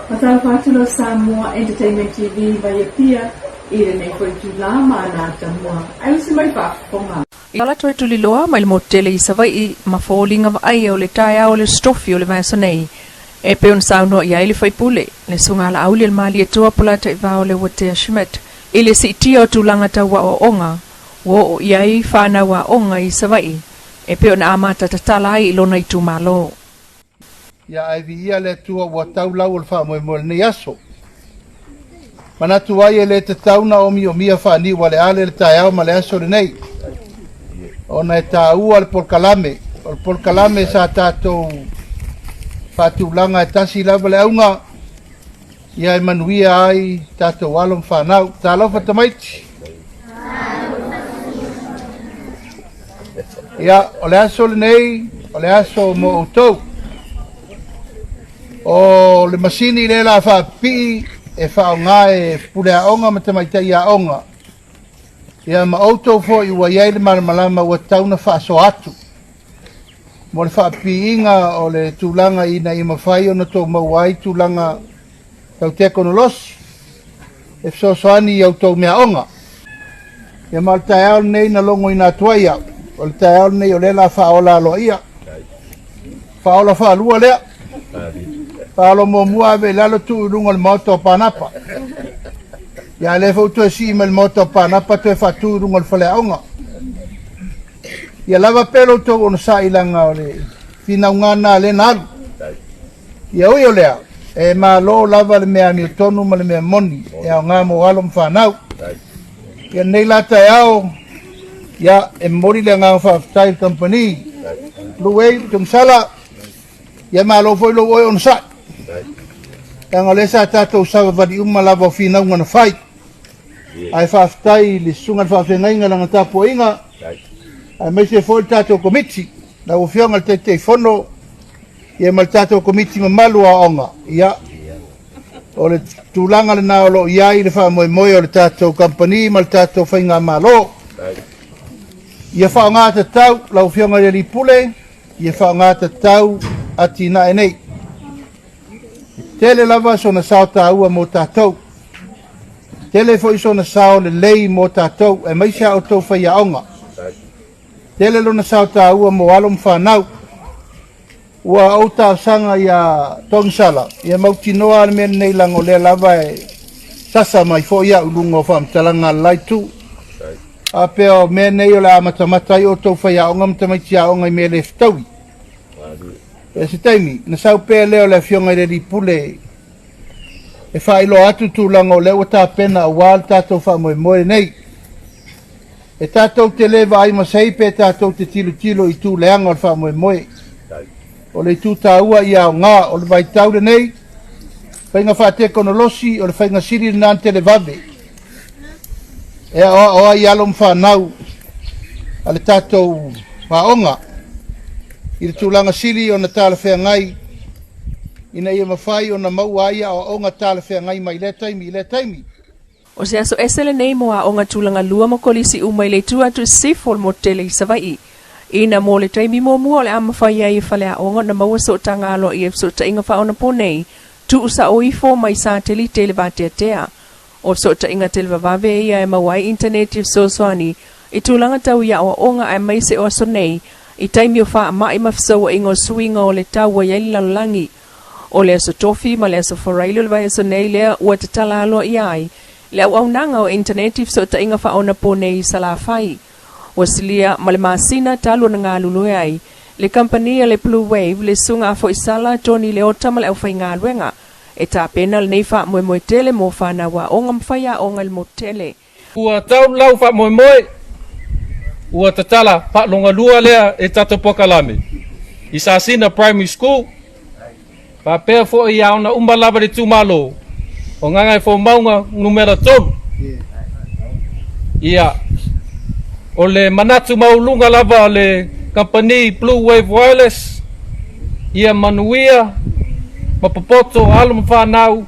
Matau whātuna Samoa Entertainment TV vai pia ile nei koe tulama na tamua. Ai usi mai whaafonga. Ala toi Tuliloa mai le motele I savai I mawhōlinga wa ai o le taia o le stofi o le vaeso nei. E peon sauno I ai le whaipule. Le sungala auli al mali e tua pulata I vao le watea Schmidt. Ile si itia o tulanga tawa o onga. Wo o I ai whana wa onga I savai. E peon amata tatala ai ilona I tumalo. Ya ai via le tua wa tau lau o wha mo le aso. Mana tua ai le te tauna o mia whani wa le ale le tae au ma le aso le nei. Ona e tā ua le polkalame. O le polkalame sa tātou whātiulanga e tasi lava le aunga. Ia e manuia ai tātou alom whanau. Tā lau whatamaiti. Ia o le aso le nei, o le aso mo outou. O le masini le la whapi e whaonga e pulea onga ma tamaitai a onga. Ia ma outou fo I ua iai le malamalama ua tauna whaaso atu. Mo le whaapi inga o le tūlanga ina I mawhai o na tō mauai tūlanga tau te konolosi. E whsosoani I au tau mea onga. Ia ma le tae ao nei na longo I nā tuaia. O le tae ao nei o le la whaola alo ia. Whaola whaalua lea. Palo mo mua ve lalo tu lungo le moto panapa. Ya le fo tu si me le moto panapa tu fa tu lungo le fale onga. Ya lava pelo to on sa ilanga ole. Fina ngana le nal. Ya o lea. E ma lo lava le mea mi tonu ma le mea moni. Ya nga mo alom fa nau. Ya nei la ta yao. Ya e mori le nga fa style company. Luwei tum sala. Ya ma lo fo lo on sa. Tanga lesa tatou sawa vadi lava fina unga na fai. Ai whaftai li sunga whawhenga inga langa tapo inga. Ai meise fōi tatou komiti. Na uwhionga te te whono. Ia mal tatou komiti mamalu a onga. Ia. O le tūlanga le naolo iai le wha moe moe o le tatou company. Mal tatou whainga malo. Ia whaonga te tau. La uwhionga le li pule. Ia whaonga te tau ati na enei. Tele lava so na sao ta ua mo tātou. Tele fo iso na sao le lei mo tātou e maisa o tau whai aonga. Tele lo na sao ta ua mo alom whanau. Ua au tā sanga ia tongsala. Ia mauti noa ale mea nei lango lea lava e sasa mai fo ia ulungo whamtalanga laitu. A peo mea nei o le amatamatai o tau whai aonga mtamaiti aonga I mea le ftaui. E se taimi, na sau pēr leo le fionga I re pule. E whailo atu tūlanga o leo tā pena a wāl tātou wha moe moe nei. E tātou te lewa ai masai pē tātou te tilo I tū leanga o wha moe moe. O le tū tā ua I au ngā o le vai taure nei. Whainga wha te konolosi o le whainga siri nān te le vave. E o ai alom whanau a le tātou whaonga. I le tūlanga sili o na tāla whea ngai. Ina ia mawhai o na maua aia o onga tāla whea ngai mai le taimi. O se aso esele nei mo a onga tūlanga lua mo kolisi umai le tu atu sifol mo tele I savai. Ina mo le taimi mo mua le amawhai ai whale a onga na maua so tanga alo I so ta inga whaona po nei. Tu usa o ifo mai sa tele vatea tea. O so ta inga tele vavave ia e mawai internet I so soani. I tūlanga tau ia o onga ai mai se o so nei. I taimi o wha mai mafsau ingo suinga o le tau wa yai lalangi. O le aso tofi ma le aso wharailo le vai aso nei lea ua te tala aloa I ai. Le au nanga o internetif so ta inga whaona po nei sala whai. O silia ma le maasina talo na ngā lulu ai. Le kampania le Blue Wave le sunga a fo isala toni le ota ma le au whai ngā luenga. E tā pena le nei wha moe moe tele mo whana wa onga mwhaya onga le mo tele. Ua tau lau wha moe moe. Ua tatala whaalonga lua lea e tato pokalame. I Sasina Primary School. Pa pēr fo I au na umbalaba de tūmalo. O ngangai fo maunga numera tonu. Ia. O le manatu maulunga lava le company Blue Wave Wireless. Ia manuia. Mapapoto alum whanau.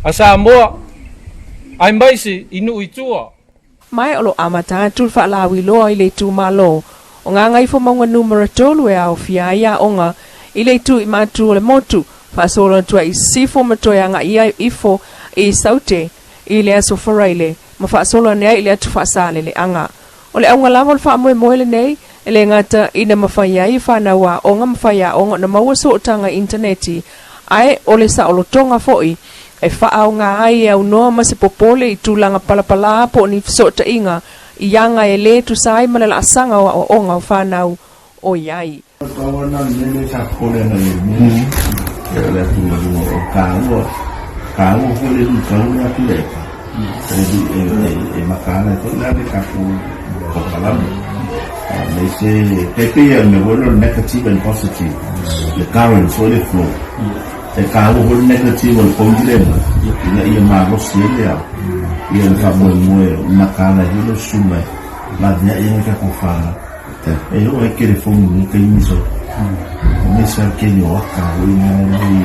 A Samoa. Ai maisi inu itua. Mai olo amata tul fa lawi loa I le tu malo. O nga ngai fo maunga numero tolu e au fia ia onga I le tu I matu o le motu Whaasolo tua I sifo matoianga ia ifo I saute I le aso wharaile. Ma whaasolo nea I le atu whaasale le anga. O le aunga lava le whaamoe moele nei, e le ngata ina mawhaia I whanawa o ngā mawhaia o ngā mawaso o tanga interneti, ai o le sa o lo tonga foi, e whaau ngā ai au noa ma se popole I tūlanga palapala po ni fisota inga, I yanga e le tu sai ma le la asanga o onga o whanau o iai. Kawana nene sa kole na yumi, e le tu o kāua hole ni kauna tu leka, e makana to na le kaku o kalamu. They say, pepe me wolo negative and positive, the current so the flow. The car will negative will congelem. Ina ia ma roselia. Ia ka mo makana hilo suma. La dia ia ka kofana. E yo e kere fomu ni ka imiso. Mesa ke ni waka wi ni.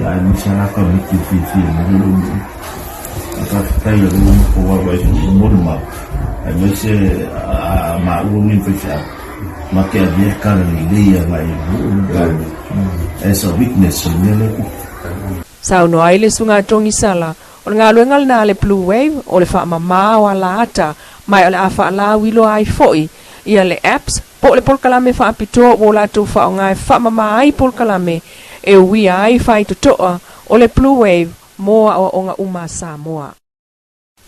Ya ni sana ka mi fi ni. Aka tai yo ko wa ba normal. I wish ma uomi ficha ma che abbia cara l'idea ma esa weakness nele Sao no ai le sunga tongi sala o ngā luenga na le blue wave o le wha mama o la ata mai o le afa la wilo ai foi ia le apps po le polkalame wha apitoa o la tu wha o ngai wha mama ai polkalame e ui ai whai tutoa o le blue wave moa o ngā uma Samoa.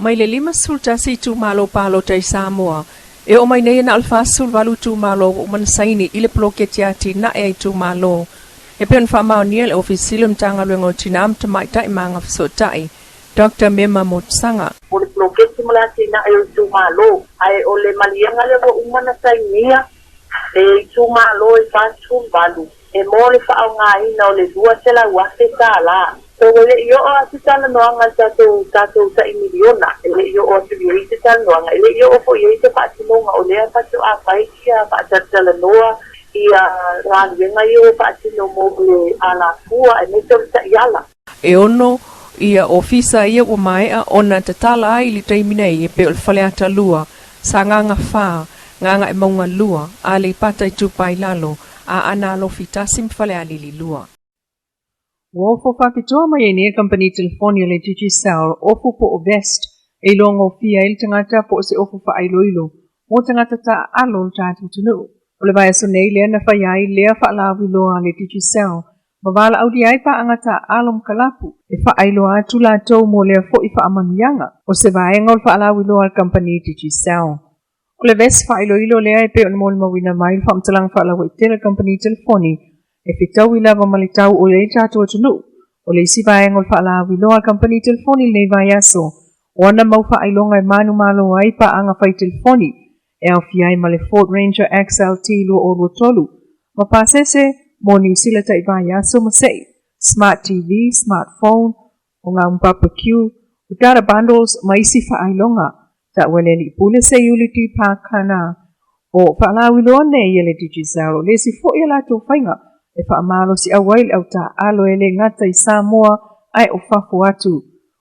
Mai le 5 sulta si tu malo palo tai Samoa. E o mai nei na alfa sul valu tu malo o man saini ile ploketiati na e tu malo. E pen fa mauniel ofisilum tanga luengo tinam te mai tai manga sotai. Dr. Mema Motsanga. O le ploketi mulati na e tu malo. Ai o le malianga le o umana sainia. E tu malo e fa tu valu. E mo le fa nga ina o le dua sela wase sala. So le yo o asitana no anga tato sa imiliona le yo o tu yo itana no anga le yo o fo yo te pa tino nga o le pa tu a pai ia pa tala noa ia ran venga yo pa tino mo le ala fua e meto ta yala e ono ia ofisa ia o mai a ona te tala ai li taimina i pe o fale ata lua sa nganga fa nganga e maunga lua a le pata i tupai lalo a ana lo fitasim fale ali li lua. Wofo whapitoa mai e nia company telefonia le Digicel ofu po o vest e longo fia il tangata po se ofu wha ailoilo o tangata ta alo tātu tunu. O le vai so nei lea na whaiai lea wha lawi loa le Digicel. Mawala au di ai pa angata alom kalapu e wha ailo atu la tau mo lea fo i wha amanuianga o se vai ngol wha lawi loa al company Digicel. O le vest wha ailoilo lea e pe on mo le mawina mai wha mtalang wha lawa i tele company telefoni e fitau I lava malitau o le tātua tunu. O le isi vai ngol wha la wiloa company telefoni nei vai aso. O ana mau wha ailonga e manu malo ai pa anga whai telefoni. E au fiai ma le Ford Ranger XLT lua o lua tolu. Ma pasese mo New Zealand tai vai aso ma sei. Smart TV, smartphone, o ngā barbecue, o data bundles ma isi wha ailonga. Ta wale ni pule se uliti pa kana. O wha la wiloa nei ele Digicel o le si fo ia la tō whainga. E wha amalo si awail au ta alo ele ngata I Samoa ai o whafu atu.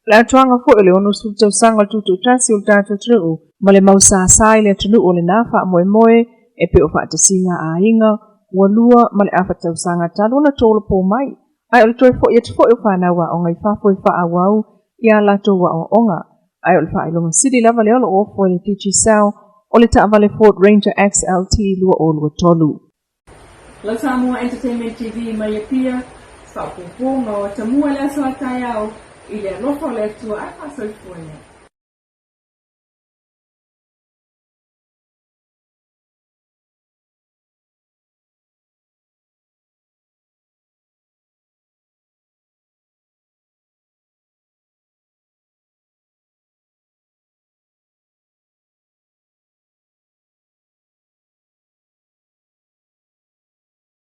Le atuanga fo ele onu sultau sanga tutu tasi o tātou truu. Ma le mausa asai le tunu o le nā wha moe moe e pe o wha atasinga a inga, ua lua ma le awhatau sanga talo na tōla pō mai. Ai o le toi fo i atu fo i whana wa o ngai whafo I wha awau I a lato wa o onga. Ai o le wha ilonga siri lava le olo o fo le Digicel o le taawale Ford Ranger XLT lua o lua tolu. La Samoa Entertainment TV mai pia sa pupung o tamua la sa tayao ile lofo le tua ai pasoi fuene.